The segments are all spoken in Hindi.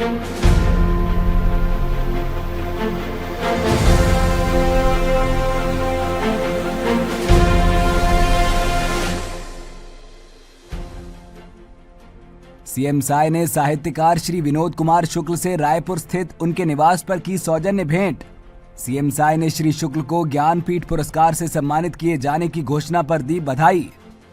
सीएम साय ने साहित्यकार श्री विनोद कुमार शुक्ल से रायपुर स्थित उनके निवास पर की सौजन्य भेंट। सीएम साय ने श्री शुक्ल को ज्ञानपीठ पुरस्कार से सम्मानित किए जाने की घोषणा पर दी बधाई।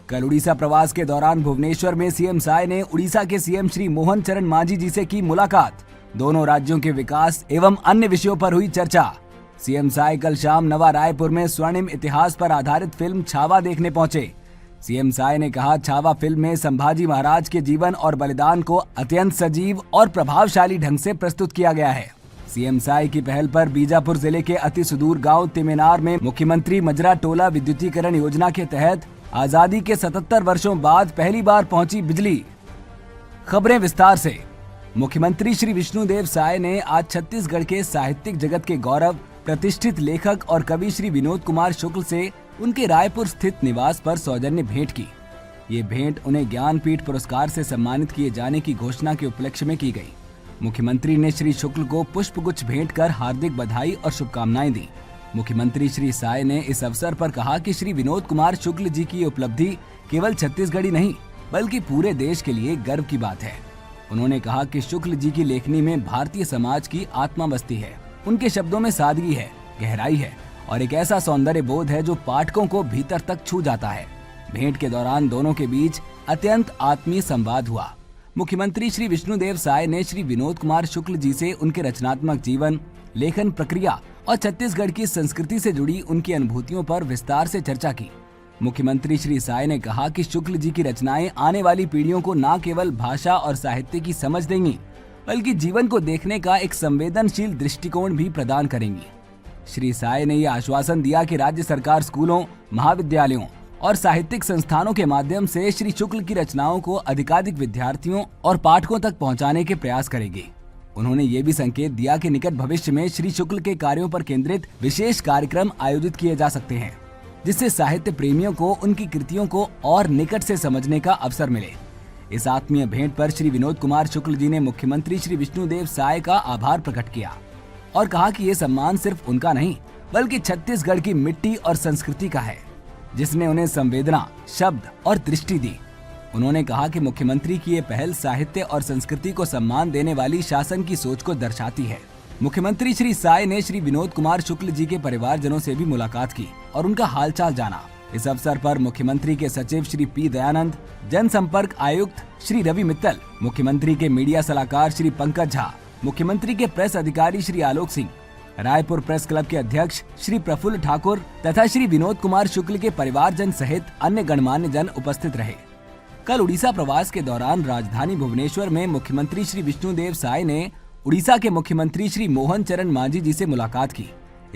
कल उड़ीसा प्रवास के दौरान भुवनेश्वर में सीएम साय ने उड़ीसा के सीएम श्री मोहन चरण मांझी जी से की मुलाकात। दोनों राज्यों के विकास एवं अन्य विषयों पर हुई चर्चा। सीएम साय कल शाम नवा रायपुर में स्वर्णिम इतिहास पर आधारित फिल्म छावा देखने पहुंचे। सीएम साय ने कहा, छावा फिल्म में संभाजी महाराज के जीवन और बलिदान को अत्यंत सजीव और प्रभावशाली ढंग से प्रस्तुत किया गया है। सीएम साय की पहल पर बीजापुर जिले के अति सुदूर गांव तिमेनार में मुख्यमंत्री मजरा टोला विद्युतीकरण योजना के तहत आजादी के 77 वर्षों बाद पहली बार पहुंची बिजली। खबरें विस्तार से। मुख्यमंत्री श्री विष्णुदेव साय ने आज छत्तीसगढ़ के साहित्यिक जगत के गौरव प्रतिष्ठित लेखक और कवि श्री विनोद कुमार शुक्ल से उनके रायपुर स्थित निवास पर सौजन्य भेंट की। ये भेंट उन्हें ज्ञानपीठ पुरस्कार से सम्मानित किए जाने की घोषणा के उपलक्ष्य में की गई। मुख्यमंत्री ने श्री शुक्ल को पुष्पगुच्छ भेंट कर हार्दिक बधाई और शुभकामनाएं दी। मुख्यमंत्री श्री साय ने इस अवसर पर कहा कि श्री विनोद कुमार शुक्ल जी की उपलब्धि केवल छत्तीसगढ़ ही नहीं बल्कि पूरे देश के लिए गर्व की बात है। उन्होंने कहा कि शुक्ल जी की लेखनी में भारतीय समाज की आत्मा बसती है। उनके शब्दों में सादगी है, गहराई है और एक ऐसा सौंदर्य बोध है जो पाठकों को भीतर तक छू जाता है। भेंट के दौरान दोनों के बीच अत्यंत आत्मीय संवाद हुआ। मुख्यमंत्री श्री विष्णुदेव साय ने श्री विनोद कुमार शुक्ल जी से उनके रचनात्मक जीवन, लेखन प्रक्रिया और छत्तीसगढ़ की संस्कृति से जुड़ी उनकी अनुभूतियों पर विस्तार से चर्चा की। मुख्यमंत्री श्री साय ने कहा कि शुक्ल जी की रचनाएं आने वाली पीढ़ियों को न केवल भाषा और साहित्य की समझ देंगी बल्कि जीवन को देखने का एक संवेदनशील दृष्टिकोण भी प्रदान करेंगी। श्री साय ने यह आश्वासन दिया कि राज्य सरकार स्कूलों, महाविद्यालयों और साहित्यिक संस्थानों के माध्यम से श्री शुक्ल की रचनाओं को अधिकाधिक विद्यार्थियों और पाठकों तक पहुंचाने के प्रयास करेगी। उन्होंने ये भी संकेत दिया कि निकट भविष्य में श्री शुक्ल के कार्यों पर केंद्रित विशेष कार्यक्रम आयोजित किए जा सकते हैं, जिससे साहित्य प्रेमियों को उनकी कृतियों को और निकट से समझने का अवसर मिले। इस आत्मीय भेंट पर श्री विनोद कुमार शुक्ल जी ने मुख्यमंत्री श्री विष्णुदेव साय का आभार प्रकट किया और कहा कि ये सम्मान सिर्फ उनका नहीं बल्कि छत्तीसगढ़ की मिट्टी और संस्कृति का है, जिसने उन्हें संवेदना, शब्द और दृष्टि दी। उन्होंने कहा कि मुख्यमंत्री की ये पहल साहित्य और संस्कृति को सम्मान देने वाली शासन की सोच को दर्शाती है। मुख्यमंत्री श्री साय ने श्री विनोद कुमार शुक्ल जी के परिवारजनों से भी मुलाकात की और उनका हालचाल जाना। इस अवसर पर मुख्यमंत्री के सचिव श्री पी दयानंद, जनसंपर्क आयुक्त श्री रवि मित्तल, मुख्यमंत्री के मीडिया सलाहकार श्री पंकज झा, मुख्यमंत्री के प्रेस अधिकारी श्री आलोक सिंह, रायपुर प्रेस क्लब के अध्यक्ष श्री प्रफुल्ल ठाकुर तथा श्री विनोद कुमार शुक्ल के परिवारजन सहित अन्य गणमान्य जन उपस्थित रहे। कल उड़ीसा प्रवास के दौरान राजधानी भुवनेश्वर में मुख्यमंत्री श्री विष्णुदेव साय ने उड़ीसा के मुख्यमंत्री श्री मोहन चरण मांझी जी से मुलाकात की।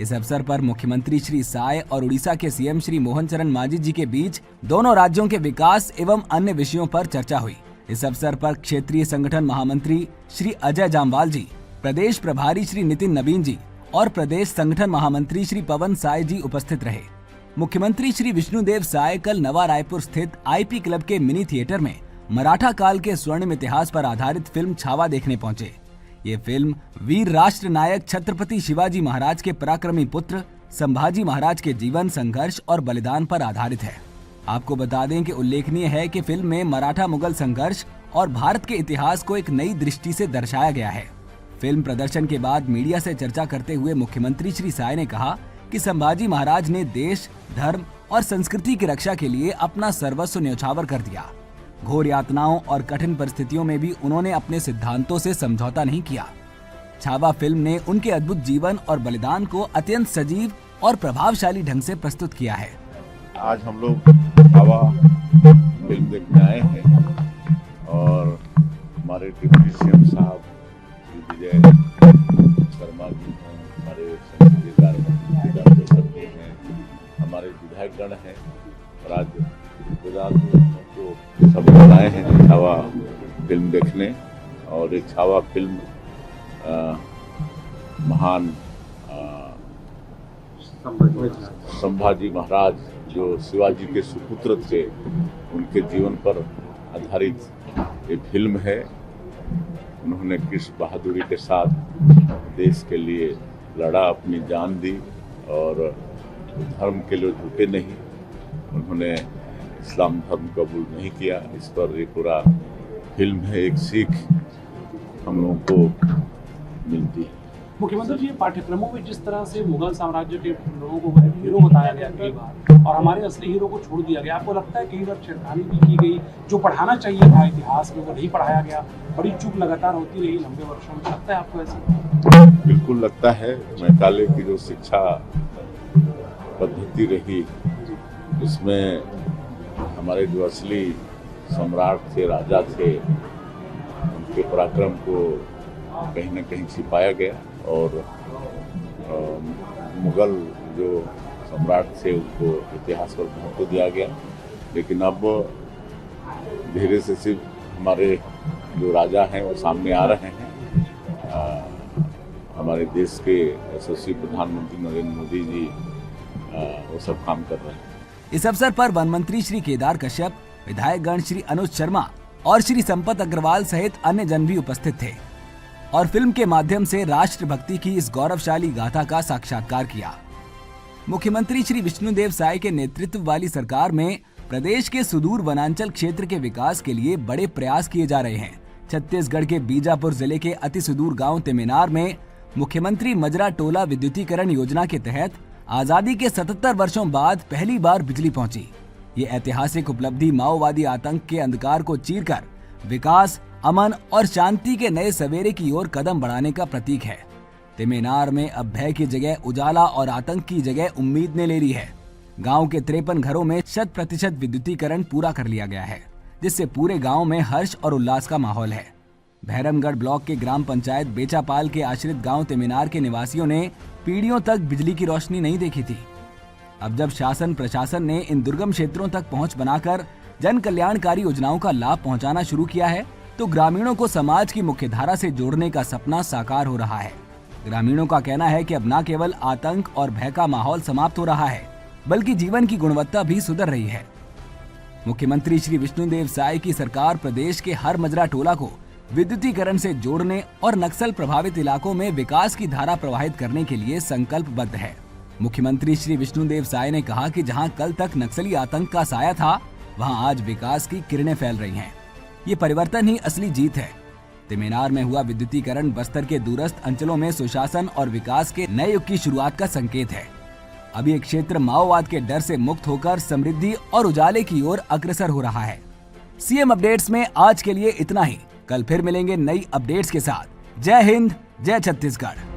इस अवसर पर मुख्यमंत्री श्री साय और उड़ीसा के सीएम श्री मोहन चरण मांझी जी के बीच दोनों राज्यों के विकास एवं अन्य विषयों पर चर्चा हुई। इस अवसर पर क्षेत्रीय संगठन महामंत्री श्री अजय जामवाल जी, प्रदेश प्रभारी श्री नितिन नवीन जी और प्रदेश संगठन महामंत्री श्री पवन साय जी उपस्थित रहे। मुख्यमंत्री श्री विष्णुदेव साय कल नवा रायपुर स्थित आईपी क्लब के मिनी थिएटर में मराठा काल के स्वर्णिम इतिहास पर आधारित फिल्म छावा देखने पहुंचे। ये फिल्म वीर राष्ट्र नायक छत्रपति शिवाजी महाराज के पराक्रमी पुत्र संभाजी महाराज के जीवन, संघर्ष और बलिदान पर आधारित है। आपको बता दें कि उल्लेखनीय है कि फिल्म में मराठा मुगल संघर्ष और भारत के इतिहास को एक नई दृष्टि से दर्शाया गया है। फिल्म प्रदर्शन के बाद मीडिया से चर्चा करते हुए मुख्यमंत्री श्री साय ने कहा कि संभाजी महाराज ने देश, धर्म और संस्कृति की रक्षा के लिए अपना सर्वस्व न्यौछावर कर दिया। घोर यातनाओं और कठिन परिस्थितियों में भी उन्होंने अपने सिद्धांतों से समझौता नहीं किया। छावा फिल्म ने उनके अद्भुत जीवन और बलिदान को अत्यंत सजीव और प्रभावशाली ढंग से प्रस्तुत किया है। आज हम लोग छावा फिल्म देखने आए हैं और हमारे डिप्टी सीएम साहब विजय शर्मा जी हैं, हमारे संसदीय कार्य मंत्री हैं, हमारे विधायकगण हैं और आज गुजरात में तो सब लोग आए हैं छावा फिल्म देखने। और एक छावा फिल्म महान संभाजी महाराज जो शिवाजी के सुपुत्र थे, उनके जीवन पर आधारित ये फिल्म है उन्होंने किस बहादुरी के साथ देश के लिए लड़ा, अपनी जान दी और धर्म के लिए झुके नहीं, उन्होंने इस्लाम धर्म कबूल नहीं किया। इस पर ये पूरा फिल्म है, एक सीख हम लोगों को मिलती है। मुख्यमंत्री जी, पाठ्यक्रमों में जिस तरह से मुगल साम्राज्य के लोगों को हीरो बताया गया कई बार और हमारे असली हीरो को छोड़ दिया गया, आपको लगता है कई बार छेड़खानी भी की गई? जो पढ़ाना चाहिए था इतिहास में वो नहीं पढ़ाया गया, बड़ी चूक लगातार होती रही लंबे वर्षों में, लगता है आपको ऐसा? बिल्कुल लगता है। मैकाले की जो शिक्षा पद्धति रही उसमें हमारे जो असली सम्राट थे, राजा थे, उनके पराक्रम को कहीं न कहीं छिपाया गया और मुगल जो सम्राट थे उनको इतिहास पर महत्व दिया गया। लेकिन अब धीरे से सिर्फ हमारे जो राजा हैं वो सामने आ रहे हैं। हमारे देश के यशस्वी प्रधानमंत्री नरेंद्र मोदी जी वो सब काम कर रहे हैं। इस अवसर पर वन मंत्री श्री केदार कश्यप, विधायक गण श्री अनुज शर्मा और श्री संपत अग्रवाल सहित अन्य जन भी उपस्थित थे और फिल्म के माध्यम से राष्ट्रभक्ति की इस गौरवशाली गाथा का साक्षात्कार किया। मुख्यमंत्री श्री विष्णुदेव साय के नेतृत्व वाली सरकार में प्रदेश के सुदूर वनांचल क्षेत्र के विकास के लिए बड़े प्रयास किए जा रहे हैं। छत्तीसगढ़ के बीजापुर जिले के अति सुदूर गांव तेमेनार में मुख्यमंत्री मजरा टोला विद्युतीकरण योजना के तहत आजादी के 77 वर्षों बाद पहली बार बिजली पहुंची। ये ऐतिहासिक उपलब्धि माओवादी आतंक के अंधकार को चीरकर विकास, अमन और शांति के नए सवेरे की ओर कदम बढ़ाने का प्रतीक है। तेमेनार में अब भय की जगह उजाला और आतंक की जगह उम्मीद ने ले ली है। गांव के 53 घरों में 100% विद्युतीकरण पूरा कर लिया गया है, जिससे पूरे गांव में हर्ष और उल्लास का माहौल है। भैरमगढ़ ब्लॉक के ग्राम पंचायत बेचापाल के आश्रित गांव तेमेनार के निवासियों ने पीढ़ियों तक बिजली की रोशनी नहीं देखी थी। अब जब शासन प्रशासन ने इन दुर्गम क्षेत्रों तक पहुंच बनाकर जन कल्याणकारी योजनाओं का लाभ पहुंचाना शुरू किया है, तो ग्रामीणों को समाज की मुख्यधारा से जोड़ने का सपना साकार हो रहा है। ग्रामीणों का कहना है कि अब न केवल आतंक और भय का माहौल समाप्त हो रहा है, बल्कि जीवन की गुणवत्ता भी सुधर रही है। मुख्यमंत्री श्री विष्णुदेव साय की सरकार प्रदेश के हर मजरा टोला को विद्युतीकरण से जोड़ने और नक्सल प्रभावित इलाकों में विकास की धारा प्रवाहित करने के लिए संकल्पबद्ध है। मुख्यमंत्री श्री विष्णुदेव साय ने कहा कि जहां कल तक नक्सली आतंक का साया था, वहां आज विकास की किरणें फैल रही हैं। ये परिवर्तन ही असली जीत है। तेमेनार में हुआ विद्युतीकरण बस्तर के दूरस्थ अंचलों में सुशासन और विकास के नए युग की शुरुआत का संकेत है। अब ये क्षेत्र माओवाद के डर से मुक्त होकर समृद्धि और उजाले की ओर अग्रसर हो रहा है। सीएम अपडेट्स में आज के लिए इतना ही। कल फिर मिलेंगे नई अपडेट्स के साथ। जय हिंद, जय छत्तीसगढ़।